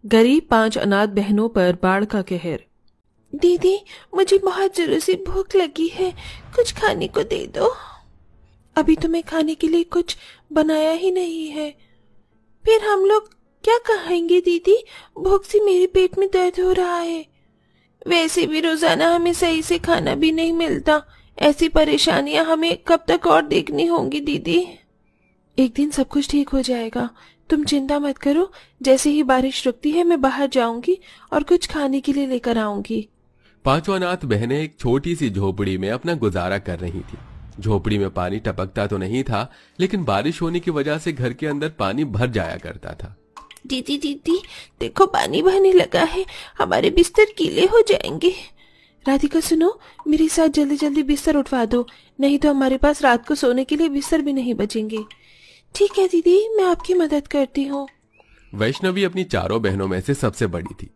गरीब 5 अनाथ बहनों पर बाढ़ का कहर। दीदी, मुझे बहुत जोरों से भूख लगी है, कुछ खाने को दे दो। अभी तो मैं खाने के लिए कुछ बनाया ही नहीं है। फिर हम लोग क्या खाएंगे दीदी? भूख से मेरे पेट में दर्द हो रहा है। वैसे भी रोजाना हमें सही से खाना भी नहीं मिलता। ऐसी परेशानियां हमें कब तक और देखनी होंगी दीदी? एक दिन सब कुछ ठीक हो जाएगा, तुम चिंता मत करो। जैसे ही बारिश रुकती है मैं बाहर जाऊंगी और कुछ खाने के लिए लेकर आऊंगी। 5 अनाथ बहनें एक छोटी सी झोपड़ी में अपना गुजारा कर रही थी। झोपड़ी में पानी टपकता तो नहीं था, लेकिन बारिश होने की वजह से घर के अंदर पानी भर जाया करता था। दीदी दीदी, देखो पानी बहने लगा है, हमारे बिस्तर गीले हो जाएंगे। राधिका सुनो, मेरे साथ जल्दी जल्दी बिस्तर उठवा दो, नहीं तो हमारे पास रात को सोने के लिए बिस्तर भी नहीं बचेंगे। ठीक है दीदी, मैं आपकी मदद करती हूँ। वैष्णवी अपनी चारों बहनों में से सबसे बड़ी थी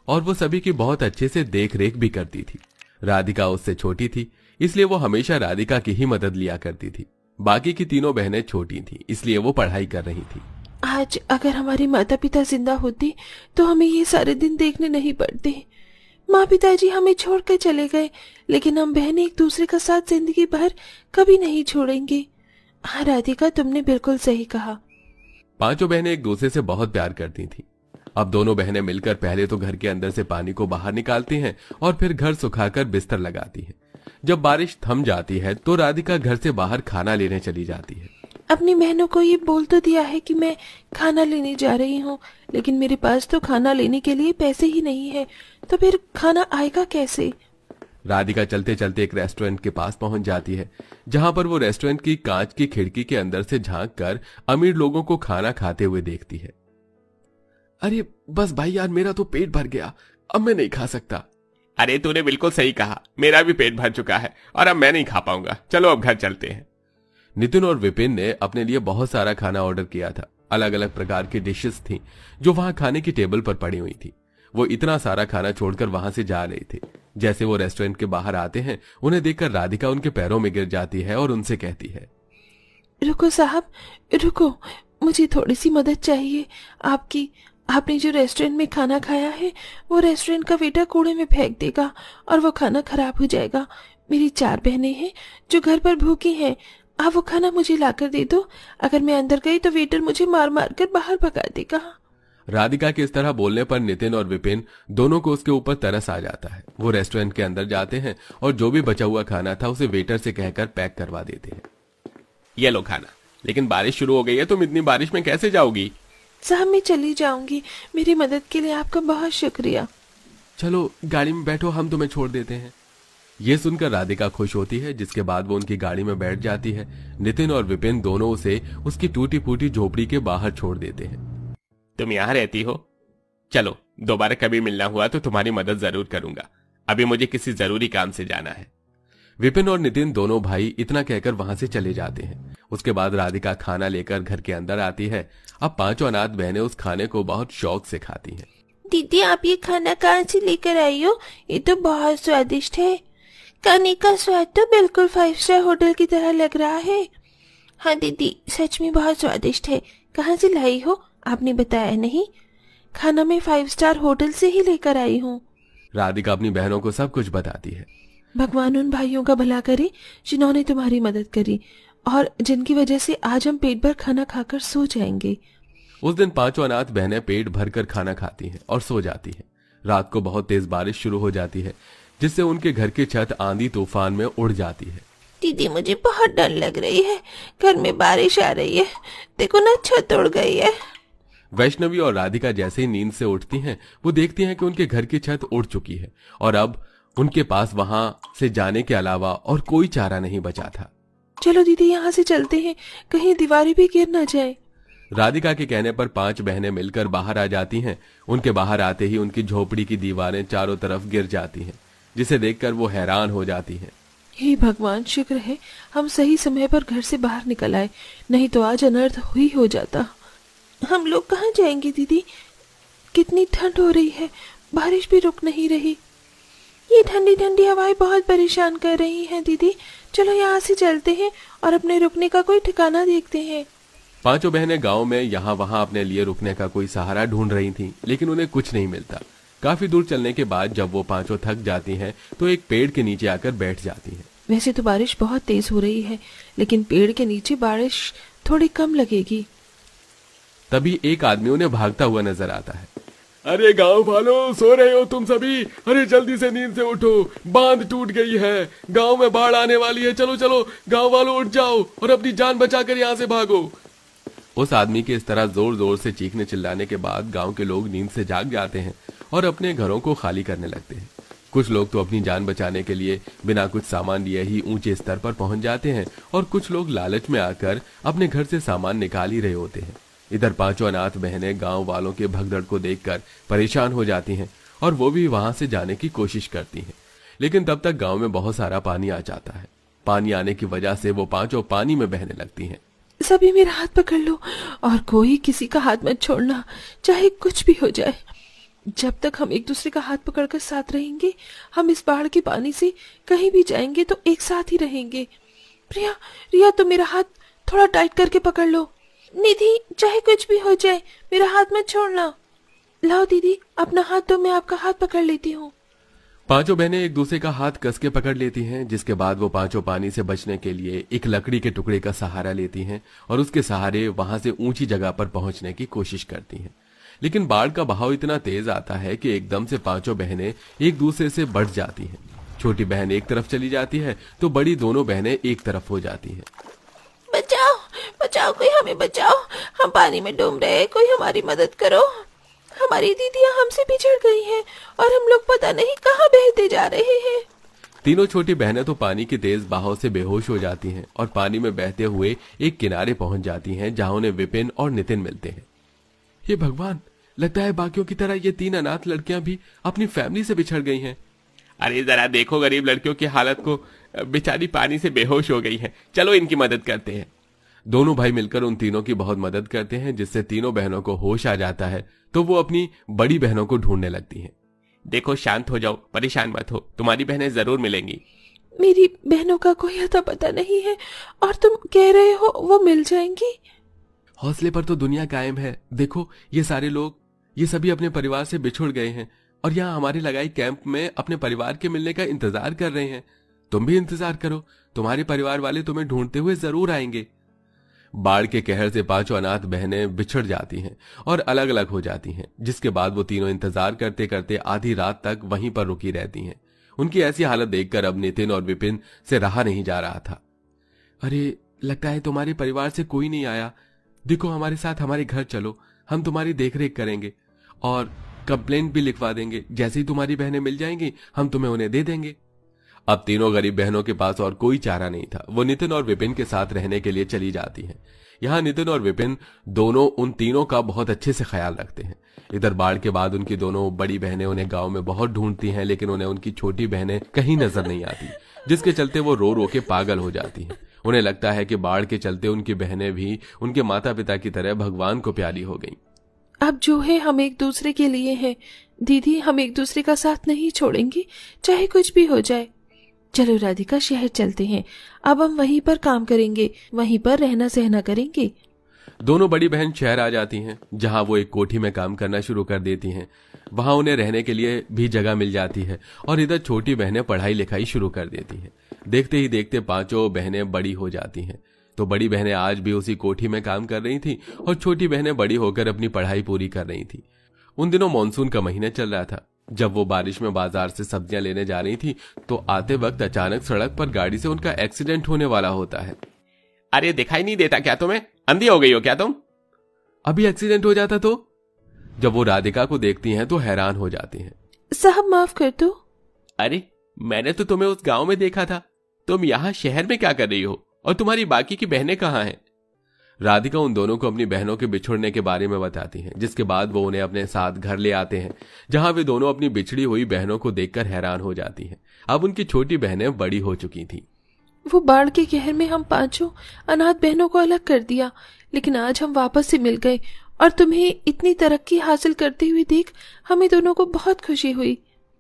और वो सभी की बहुत अच्छे से देख रेख भी करती थी। राधिका उससे छोटी थी, इसलिए वो हमेशा राधिका की ही मदद लिया करती थी। बाकी की तीनों बहनें छोटी थीं, इसलिए वो पढ़ाई कर रही थी। आज अगर हमारे माता पिता जिंदा होते तो हमें ये सारे दिन देखने नहीं पड़ते। माँ पिताजी हमें छोड़कर चले गए, लेकिन हम बहनें एक दूसरे का साथ जिंदगी भर कभी नहीं छोड़ेंगे। हाँ राधिका, तुमने बिल्कुल सही कहा। 5 बहनें एक दूसरे से बहुत प्यार करती थीं। अब दोनों बहनें मिलकर पहले तो घर के अंदर से पानी को बाहर निकालती हैं और फिर घर सुखाकर बिस्तर लगाती हैं। जब बारिश थम जाती है तो राधिका घर से बाहर खाना लेने चली जाती है। अपनी बहनों को ये बोल तो दिया है कि मैं खाना लेने जा रही हूँ, लेकिन मेरे पास तो खाना लेने के लिए पैसे ही नहीं है, तो फिर खाना आएगा कैसे? राधिका चलते चलते एक रेस्टोरेंट के पास पहुंच जाती है, जहां पर वो रेस्टोरेंट की कांच की खिड़की के अंदर से झांक कर अमीर लोगों को खाना खाते हुए देखती है। अरे बस भाई यार, मेरा तो पेट भर गया, अब मैं नहीं खा सकता। अरे तूने बिल्कुल सही कहा, मेरा भी पेट भर चुका है और अब मैं नहीं खा पाऊंगा। चलो अब घर चलते हैं। नितिन और विपिन ने अपने लिए बहुत सारा खाना ऑर्डर किया था। अलग अलग प्रकार की डिशेस थीं जो वहां खाने की टेबल पर पड़ी हुई थी। वो इतना सारा खाना छोड़कर वहां से जा रहे थे। जैसे वो रेस्टोरेंट के बाहर आते हैं, उन्हें देखकर राधिका उनके पैरों में गिर जाती है और उनसे कहती है, रुको साहब, रुको, मुझे थोड़ी सी मदद चाहिए आपकी। आपने जो रेस्टोरेंट में खाना खाया है वो रेस्टोरेंट का वेटर कूड़े में फेंक देगा और वो खाना खराब हो जाएगा। मेरी 4 बहनें हैं जो घर पर भूखी हैं, आप वो खाना मुझे लाकर दे दो। अगर मैं अंदर गई तो वेटर मुझे मार मार कर बाहर भगा देगा। राधिका के इस तरह बोलने पर नितिन और विपिन दोनों को उसके ऊपर तरस आ जाता है। वो रेस्टोरेंट के अंदर जाते हैं और जो भी बचा हुआ खाना था उसे वेटर से कहकर पैक करवा देते हैं। ये लो खाना। लेकिन बारिश शुरू हो गई है, तुम इतनी बारिश में कैसे जाओगी? साहब मैं चली जाऊंगी, मेरी मदद के लिए आपका बहुत शुक्रिया। चलो गाड़ी में बैठो, हम तुम्हें छोड़ देते हैं। ये सुनकर राधिका खुश होती है, जिसके बाद वो उनकी गाड़ी में बैठ जाती है। नितिन और विपिन दोनों उसे उसकी टूटी फूटी झोपड़ी के बाहर छोड़ देते हैं। तुम यहाँ रहती हो? चलो, दोबारा कभी मिलना हुआ तो तुम्हारी मदद जरूर करूंगा। अभी मुझे किसी जरूरी काम से जाना है। विपिन और नितिन दोनों भाई इतना कहकर वहां से चले जाते हैं। उसके बाद राधिका खाना लेकर घर के अंदर आती है। अब 5 अनाथ बहनें उस खाने को बहुत शौक से खाती हैं। दीदी, आप ये खाना कहाँ से लेकर आई हो? ये तो बहुत स्वादिष्ट है। खाने का स्वाद तो बिल्कुल 5 स्टार होटल की तरह लग रहा है। हाँ दीदी, सच में बहुत स्वादिष्ट है। कहाँ से लाई हो? आपने बताया नहीं। खाना मैं 5 स्टार होटल से ही लेकर आई हूँ। राधिका अपनी बहनों को सब कुछ बताती है। भगवान उन भाइयों का भला करे जिन्होंने तुम्हारी मदद करी और जिनकी वजह से आज हम पेट भर खाना खाकर सो जाएंगे। उस दिन 5 अनाथ बहनें पेट भरकर खाना खाती हैं और सो जाती हैं। रात को बहुत तेज बारिश शुरू हो जाती है, जिससे उनके घर की छत आंधी तूफान में उड़ जाती है। दीदी, मुझे बहुत डर लग रही है, घर में बारिश आ रही है। देखो ना, छत उड़ गई है। वैष्णवी और राधिका जैसे ही नींद से उठती हैं, वो देखती हैं कि उनके घर की छत उड़ चुकी है और अब उनके पास वहां से जाने के अलावा और कोई चारा नहीं बचा था। चलो दीदी, यहाँ से चलते हैं, कहीं दीवारें भी गिर ना जाए। राधिका के कहने पर 5 बहनें मिलकर बाहर आ जाती हैं। उनके बाहर आते ही उनकी झोपड़ी की दीवारें चारों तरफ गिर जाती हैं, जिसे देखकर वो हैरान हो जाती हैं। हे भगवान, शुक्र है हम सही समय पर घर से बाहर निकल आए, नहीं तो आज अनर्थ ही हो जाता। हम लोग कहाँ जाएंगे दीदी? कितनी ठंड हो रही है, बारिश भी रुक नहीं रही। ये ठंडी ठंडी हवाएं बहुत परेशान कर रही हैं दीदी। चलो यहाँ से चलते हैं और अपने रुकने का कोई ठिकाना देखते हैं। पांचों बहनें गांव में यहाँ वहां अपने लिए रुकने का कोई सहारा ढूंढ रही थीं, लेकिन उन्हें कुछ नहीं मिलता। काफी दूर चलने के बाद जब वो पांचों थक जाती हैं तो एक पेड़ के नीचे आकर बैठ जाती हैं। वैसे तो बारिश बहुत तेज हो रही है, लेकिन पेड़ के नीचे बारिश थोड़ी कम लगेगी। तभी एक आदमी उन्हें भागता हुआ नजर आता है। अरे गांव वालों, सो रहे हो तुम सभी? अरे जल्दी से नींद से उठो, बांध टूट गई है, गांव में बाढ़ आने वाली है। चलो चलो गांव वालों, उठ जाओ और अपनी जान बचाकर यहाँ से भागो। उस आदमी के इस तरह जोर जोर से चीखने चिल्लाने के बाद गांव के लोग नींद से जाग जाते हैं और अपने घरों को खाली करने लगते हैं। कुछ लोग तो अपनी जान बचाने के लिए बिना कुछ सामान लिए ही ऊंचे स्तर पर पहुंच जाते हैं और कुछ लोग लालच में आकर अपने घर से सामान निकाल ही रहे होते हैं। इधर पांचों अनाथ बहनें गांव वालों के भगदड़ को देखकर परेशान हो जाती हैं और वो भी वहां से जाने की कोशिश करती हैं, लेकिन तब तक गांव में बहुत सारा पानी आ जाता है। पानी आने की वजह से वो पांचों पानी में बहने लगती हैं। सभी मेरा हाथ पकड़ लो और कोई किसी का हाथ मत छोड़ना, चाहे कुछ भी हो जाए। जब तक हम एक दूसरे का हाथ पकड़कर साथ रहेंगे, हम इस बाढ़ के पानी से कहीं भी जाएंगे तो एक साथ ही रहेंगे। प्रिया, रिया, तुम मेरा हाथ थोड़ा टाइट करके पकड़ लो। निधि, चाहे कुछ भी हो जाए मेरा हाथ मत छोड़ना। लाओ दीदी, अपना हाथ दो, मैं आपका हाथ पकड़ लेती हूँ। पांचों बहनें एक दूसरे का हाथ कस के पकड़ लेती हैं, जिसके बाद वो पांचों पानी से बचने के लिए एक लकड़ी के टुकड़े का सहारा लेती हैं और उसके सहारे वहां से ऊंची जगह पर पहुंचने की कोशिश करती हैं। लेकिन बाढ़ का बहाव इतना तेज आता है कि एकदम से पांचों बहनें एक दूसरे से बढ़ जाती हैं। छोटी बहन एक तरफ चली जाती है तो बड़ी दोनों बहनें एक तरफ हो जाती हैं। बचाओ, बचाओ, कोई हमें बचाओ, हम पानी में डूब रहे हैं, कोई हमारी मदद करो। हमारी दीदियां हमसे बिछड़ गई हैं और हम लोग पता नहीं कहाँ बहते जा रहे हैं। तीनों छोटी बहनें तो पानी के तेज बहाव से बेहोश हो जाती हैं और पानी में बहते हुए एक किनारे पहुंच जाती हैं, जहां उन्हें विपिन और नितिन मिलते हैं। ये भगवान, लगता है बाकियों की तरह ये तीन अनाथ लड़कियां भी अपनी फैमिली से बिछड़ गई हैं। अरे जरा देखो गरीब लड़कियों की हालत को, बेचारी पानी से बेहोश हो गई है, चलो इनकी मदद करते हैं। दोनों भाई मिलकर उन तीनों की बहुत मदद करते हैं, जिससे तीनों बहनों को होश आ जाता है तो वो अपनी बड़ी बहनों को ढूंढने लगती हैं। देखो शांत हो जाओ, परेशान मत हो, तुम्हारी बहनें जरूर मिलेंगी। मेरी बहनों का कोई अता पता नहीं है और तुम कह रहे हो वो मिल जाएंगी। हौसले पर तो दुनिया कायम है। देखो ये सारे लोग, ये सभी अपने परिवार से बिछुड़ गए हैं और यहाँ हमारे लगाई कैंप में अपने परिवार के मिलने का इंतजार कर रहे हैं। तुम भी इंतजार करो, तुम्हारे परिवार वाले तुम्हें ढूंढते हुए जरूर आएंगे। बाढ़ के कहर से पांचों अनाथ बहनें बिछड़ जाती हैं और अलग अलग हो जाती हैं, जिसके बाद वो तीनों इंतजार करते करते आधी रात तक वहीं पर रुकी रहती हैं। उनकी ऐसी हालत देखकर अब नितिन और विपिन से रहा नहीं जा रहा था। अरे, लगता है तुम्हारे परिवार से कोई नहीं आया। देखो हमारे साथ हमारे घर चलो, हम तुम्हारी देखरेख करेंगे और कंप्लेंट भी लिखवा देंगे। जैसे ही तुम्हारी बहनें मिल जाएंगी हम तुम्हें उन्हें दे देंगे। अब तीनों गरीब बहनों के पास और कोई चारा नहीं था। वो नितिन और विपिन के साथ रहने के लिए चली जाती हैं। यहाँ नितिन और विपिन दोनों उन तीनों का बहुत अच्छे से ख्याल रखते हैं। इधर बाढ़ के बाद उनकी दोनों बड़ी बहनें उन्हें गांव में बहुत ढूंढती हैं, लेकिन उन्हें उनकी छोटी बहनें कहीं नजर नहीं आती, जिसके चलते वो रो रो के पागल हो जाती हैं। उन्हें लगता है कि बाढ़ के चलते उनकी बहनें भी उनके माता पिता की तरह भगवान को प्यारी हो गईं। अब जो है हम एक दूसरे के लिए हैं दीदी, हम एक दूसरे का साथ नहीं छोड़ेंगे, चाहे कुछ भी हो जाए। चलो राधिका, शहर चलते हैं। अब हम वहीं पर काम करेंगे, वहीं पर रहना सहना करेंगे। दोनों बड़ी बहन शहर आ जाती हैं, जहां वो एक कोठी में काम करना शुरू कर देती हैं। वहां उन्हें रहने के लिए भी जगह मिल जाती है और इधर छोटी बहनें पढ़ाई लिखाई शुरू कर देती हैं। देखते ही देखते पांचों बहनें बड़ी हो जाती हैं। तो बड़ी बहनें आज भी उसी कोठी में काम कर रही थी और छोटी बहनें बड़ी होकर अपनी पढ़ाई पूरी कर रही थी। उन दिनों मानसून का महीना चल रहा था। जब वो बारिश में बाजार से सब्जियां लेने जा रही थी तो आते वक्त अचानक सड़क पर गाड़ी से उनका एक्सीडेंट होने वाला होता है। अरे दिखाई नहीं देता क्या तुम्हें? अंधी हो गई हो क्या तुम? अभी एक्सीडेंट हो जाता तो? जब वो राधिका को देखती हैं तो हैरान हो जाती हैं। साहब माफ कर दो। अरे मैंने तो तुम्हें उस गांव में देखा था, तुम यहाँ शहर में क्या कर रही हो और तुम्हारी बाकी की बहनें कहाँ हैं? राधिका उन दोनों को अपनी बहनों के बिछुड़ने के बारे में बताती हैं, जिसके बाद वो उन्हें अपने साथ घर ले आते हैं, जहां वे दोनों अपनी बिछड़ी हुई बहनों को देखकर हैरान हो जाती हैं। अब उनकी छोटी बहनें बड़ी हो चुकी थीं। वो बाढ़ के कहर में हम पांचों अनाथ बहनों को अलग कर दिया, लेकिन आज हम वापस से मिल गए और तुम्हें इतनी तरक्की हासिल करते हुए देख हमें दोनों को बहुत खुशी हुई।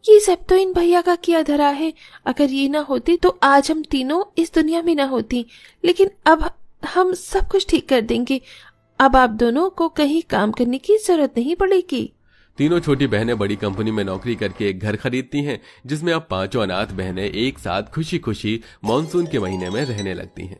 ये सब तो इन भैया का किया धरा है। अगर ये ना होते तो आज हम तीनों इस दुनिया में ना होती, लेकिन अब हम सब कुछ ठीक कर देंगे। अब आप दोनों को कहीं काम करने की जरूरत नहीं पड़ेगी। तीनों छोटी बहनें बड़ी कंपनी में नौकरी करके एक घर खरीदती हैं, जिसमें अब 5 अनाथ बहनें एक साथ खुशी खुशी मानसून के महीने में रहने लगती हैं।